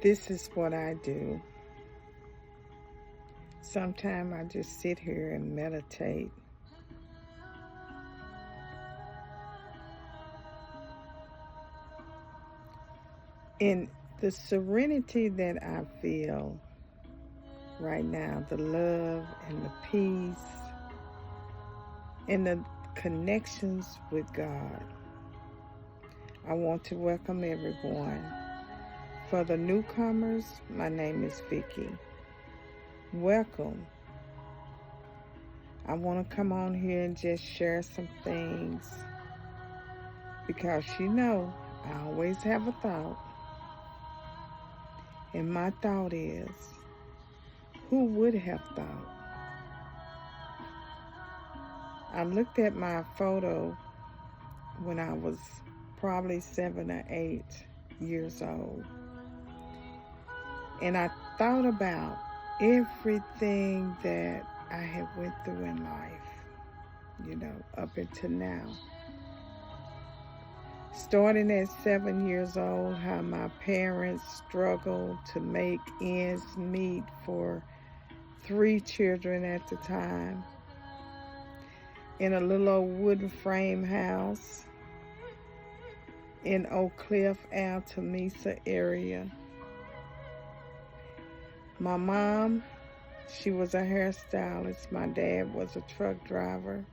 This is what I do. Sometimes I just sit here and meditate. And the serenity that I feel right now, the love and the peace and the connections with God. I want to welcome everyone. For the newcomers, my name is Vicky. Welcome. I want to come on here and just share some things because I always have a thought. And my thought is, who would have thought? I looked at my photo when I was probably 7 or 8 years old. And I thought about everything that I have went through in life, up until now. Starting at 7 years old, how my parents struggled to make ends meet for 3 children at the time in a little old wooden frame house in Oak Cliff, Alta Mesa area. My mom, she was a hairstylist. My dad was a truck driver.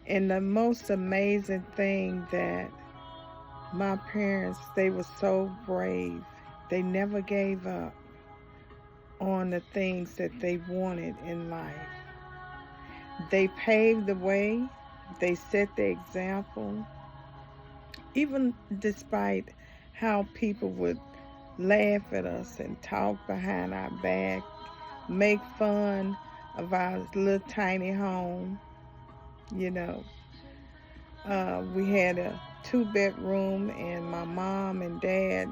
And the most amazing thing that my parents, they were so brave. They never gave up on the things that they wanted in life. They paved the way. They set the example. Even despite how people would laugh at us and talk behind our back, make fun of our little tiny home. We had a 2-bedroom, and my mom and dad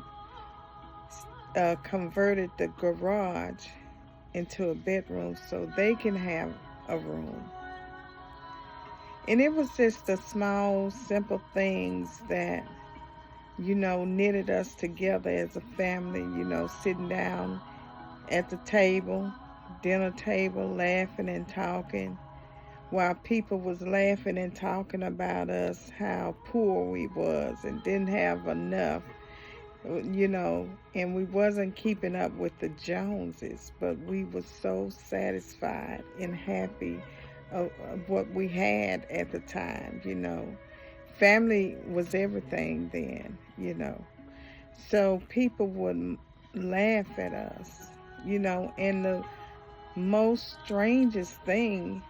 converted the garage into a bedroom so they can have a room. And it was just the small, simple things that, knitted us together as a family, sitting down at the table, dinner table, laughing and talking, while people was laughing and talking about us, how poor we was and didn't have enough, and we wasn't keeping up with the Joneses, but we was so satisfied and happy of what we had at the time, Family was everything then, So people would laugh at us, and the most strangest thing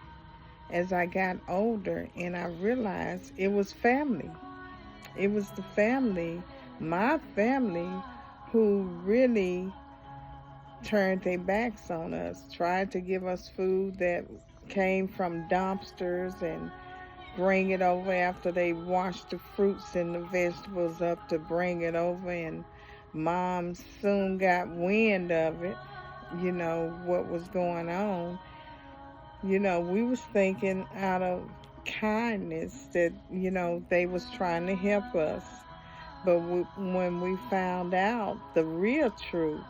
as I got older and I realized it was family. It was the family, my family, who really turned their backs on us, tried to give us food that came from dumpsters and bring it over after they washed the fruits and the vegetables up to bring it over. And Mom soon got wind of it, what was going on. We was thinking out of kindness that, they was trying to help us. But when we found out the real truth,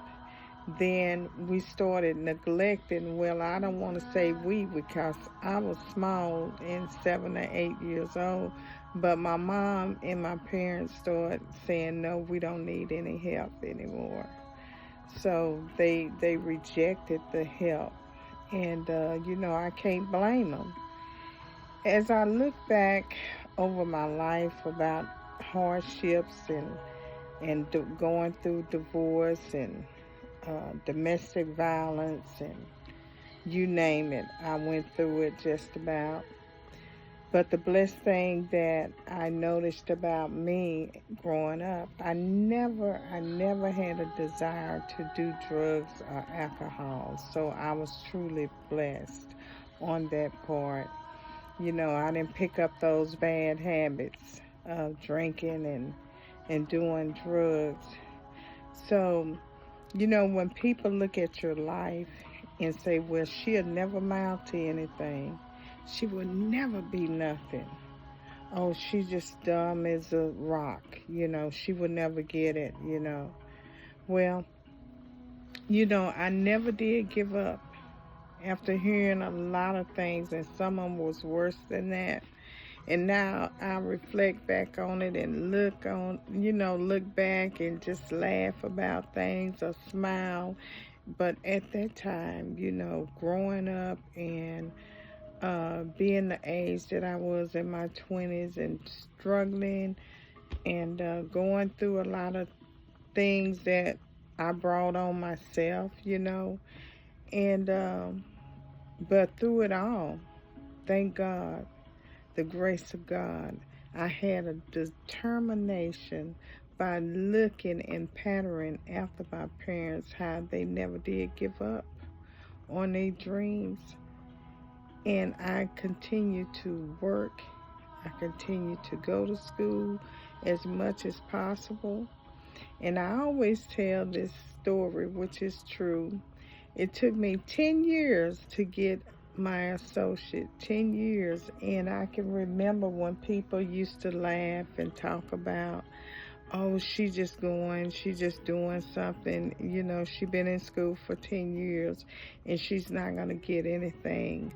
then we started neglecting. Well, I don't want to say we because I was small and 7 or 8 years old. But my mom and my parents started saying, no, we don't need any help anymore. So they rejected the help. And, I can't blame them. As I look back over my life about hardships and going through divorce and domestic violence and you name it, I went through it just about. But the blessed thing that I noticed about me growing up, I never had a desire to do drugs or alcohol. So I was truly blessed on that part. I didn't pick up those bad habits of drinking and doing drugs. So, when people look at your life and say, well, she'll never amount to anything. She will never be nothing. Oh, she's just dumb as a rock. She would never get it, Well, I never did give up after hearing a lot of things, and some of them was worse than that. And now I reflect back on it and look back and just laugh about things or smile. But at that time, growing up and being the age that I was in my 20s and struggling and going through a lot of things that I brought on myself, and but through it all, thank God, the grace of God, I had a determination by looking and patterning after my parents, how they never did give up on their dreams. And I continue to work. I continue to go to school as much as possible. And I always tell this story, which is true. It took me 10 years to get my associate, 10 years. And I can remember when people used to laugh and talk about, oh, she just doing something. She been in school for 10 years and she's not going to get anything.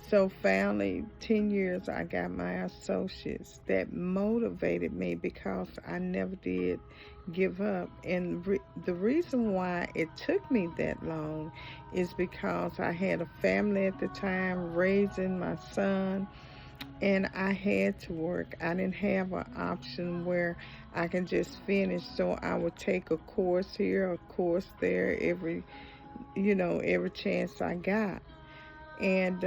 So finally, 10 years, I got my associates. That motivated me because I never did give up. And the reason why it took me that long is because I had a family at the time raising my son, and I had to work. I didn't have an option where I can just finish. So I would take a course here, a course there, every chance I got. And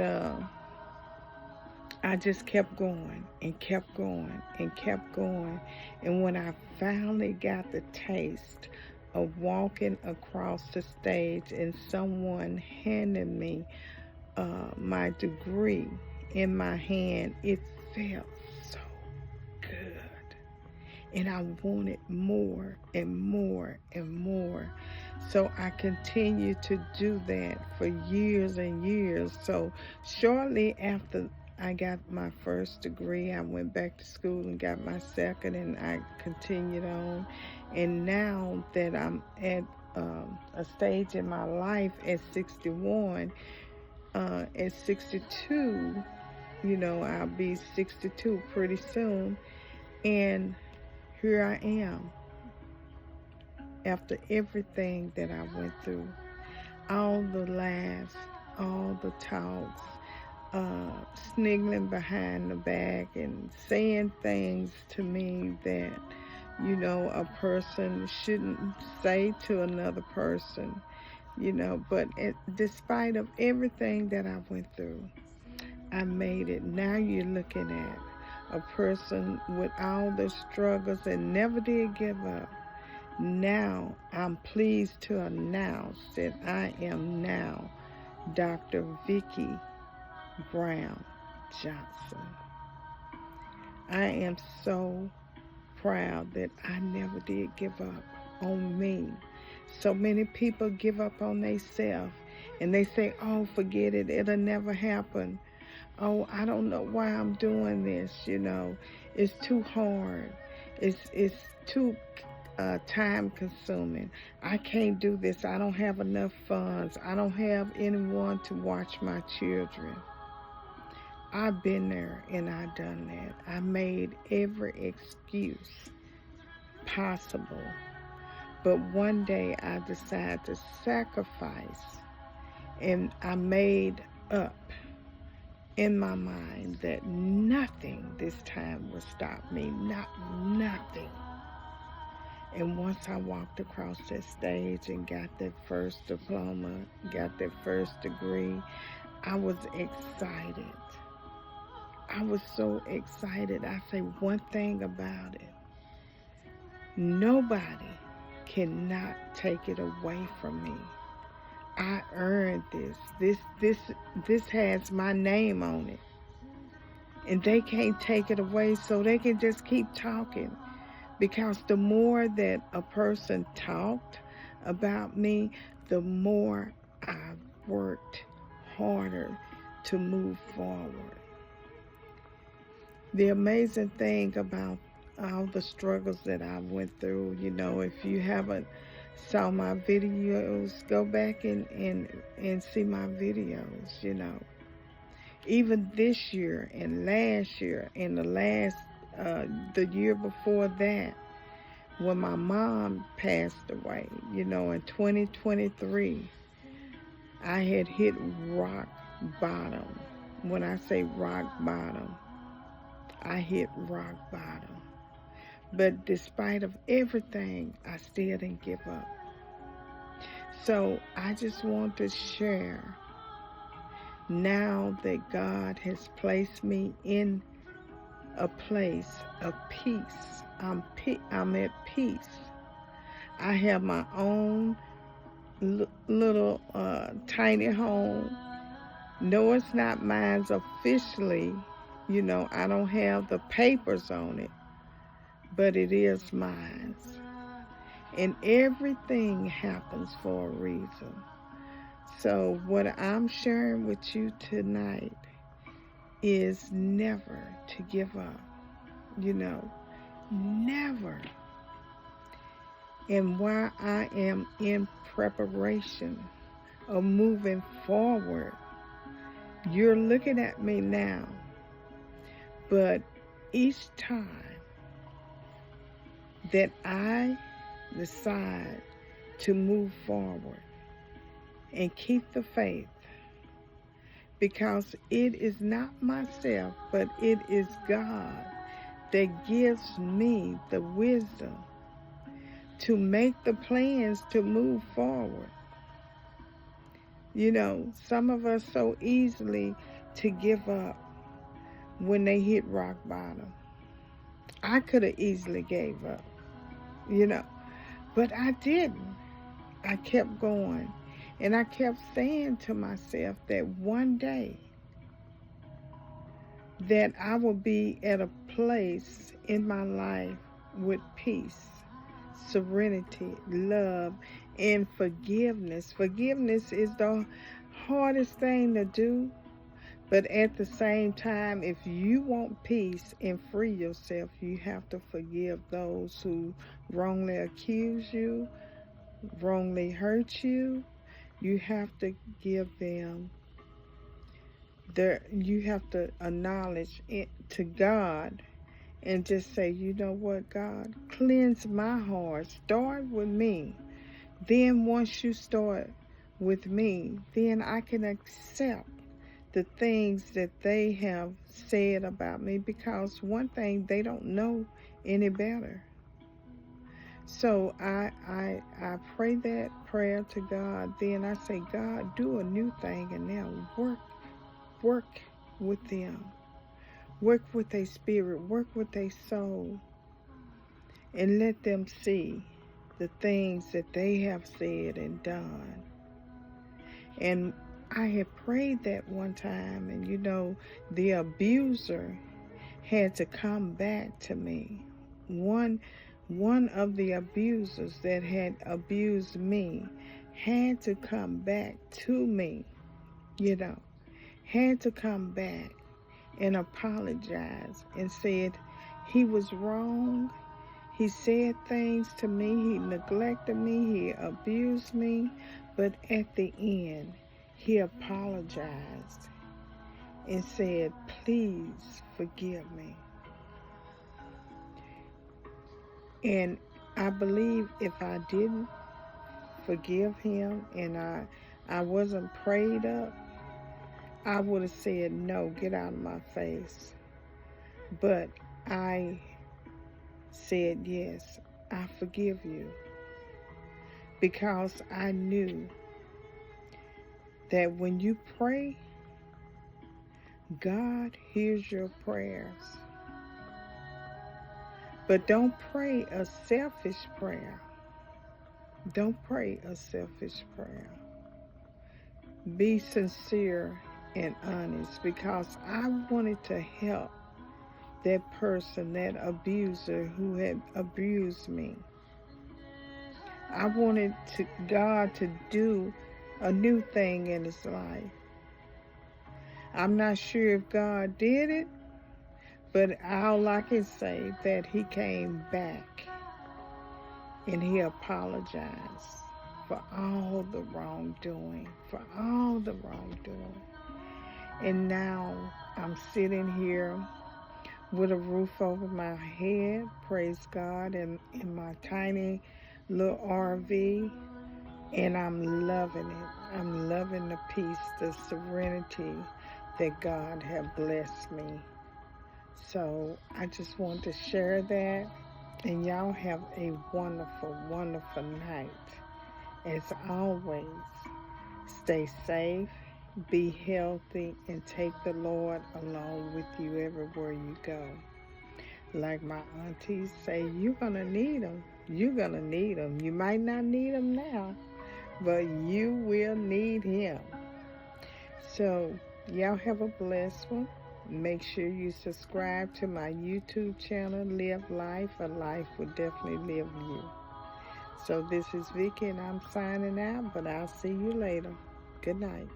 I just kept going and kept going and kept going. And when I finally got the taste of walking across the stage and someone handed me my degree in my hand, it felt so good. And I wanted more and more and more. So I continued to do that for years and years. So shortly after I got my first degree, I went back to school and got my second, and I continued on. And now that I'm at a stage in my life at 61, at 62, I'll be 62 pretty soon. And here I am after everything that I went through, all the laughs, all the talks, sniggling behind the back and saying things to me that, a person shouldn't say to another person, but despite of everything that I went through, I made it. Now you're looking at a person with all the struggles and never did give up. Now I'm pleased to announce that I am now Dr. Vicki Brown Johnson. I am so proud that I never did give up on me. So many people give up on themselves and they say, oh, forget it, it'll never happen. Oh, I don't know why I'm doing this, It's too hard. It's too time consuming. I can't do this. I don't have enough funds. I don't have anyone to watch my children. I've been there and I've done that. I made every excuse possible. But one day I decided to sacrifice, and I made up in my mind that nothing this time would stop me. Not nothing. And once I walked across that stage and got that first diploma, got that first degree, I was excited. I was so excited. I say one thing about it. Nobody cannot take it away from me. I earned this. This has my name on it. And they can't take it away, so they can just keep talking. Because the more that a person talked about me, the more I worked harder to move forward. The amazing thing about all the struggles that I went through, if you haven't saw my videos, go back and see my videos, you know. Even this year and last year and the year before that, when my mom passed away, you know, in 2023, I had hit rock bottom. When I say rock bottom, I hit rock bottom. But despite of everything, I still didn't give up. So I just want to share, now that God has placed me in a place of peace. I'm at peace. I have my own little tiny home. No, it's not mine officially. You know, I don't have the papers on it, but it is mine. And everything happens for a reason. So what I'm sharing with you tonight is never to give up. You know, never. And while I am in preparation of moving forward, you're looking at me now. But each time that I decide to move forward and keep the faith, because it is not myself, but it is God that gives me the wisdom to make the plans to move forward. You know, some of us so easily to give up when they hit rock bottom. I could have easily gave up, you know, but I didn't. I kept going, and I kept saying to myself that one day that I will be at a place in my life with peace, serenity, love, and forgiveness. Forgiveness is the hardest thing to do, but at the same time, if you want peace and free yourself, you have to forgive those who wrongly accuse you, wrongly hurt you. You have to give them you have to acknowledge it to God and just say, you know what, God, cleanse my heart. Start with me. Then once you start with me, then I can accept the things that they have said about me, because one thing, they don't know any better. So I pray that prayer to God. Then I say, God, do a new thing in them. Work with them. Work with their spirit. Work with their soul. And let them see the things that they have said and done. And I had prayed that one time, and you know, the abuser had to come back to me. One of the abusers that had abused me had to come back to me, you know, had to come back and apologize and said he was wrong. He said things to me, he neglected me, he abused me, but at the end, he apologized and said, please forgive me. And I believe if I didn't forgive him and I wasn't prayed up, I would have said, no, get out of my face. But I said, yes, I forgive you, because I knew that when you pray, God hears your prayers. But don't pray a selfish prayer. Don't pray a selfish prayer. Be sincere and honest, because I wanted to help that person, that abuser who had abused me. I wanted God to do a new thing in his life. I'm not sure if God did it, but all I can say that he came back And he apologized for all the wrongdoing, for all the wrongdoing. And now I'm sitting here with a roof over my head, praise God, and in my tiny little RV, and I'm loving it. I'm loving the peace, the serenity that God has blessed me. So I just want to share that, and y'all have a wonderful, wonderful night. As always, stay safe, be healthy, and take the Lord along with you everywhere you go. Like my aunties say, you're going to need them. You're going to need them. You might not need them now, but you will need him. So, y'all have a blessed one. Make sure you subscribe to my YouTube channel, Live Life. A life will definitely live you. So, this is Vicky, and I'm signing out, but I'll see you later. Good night.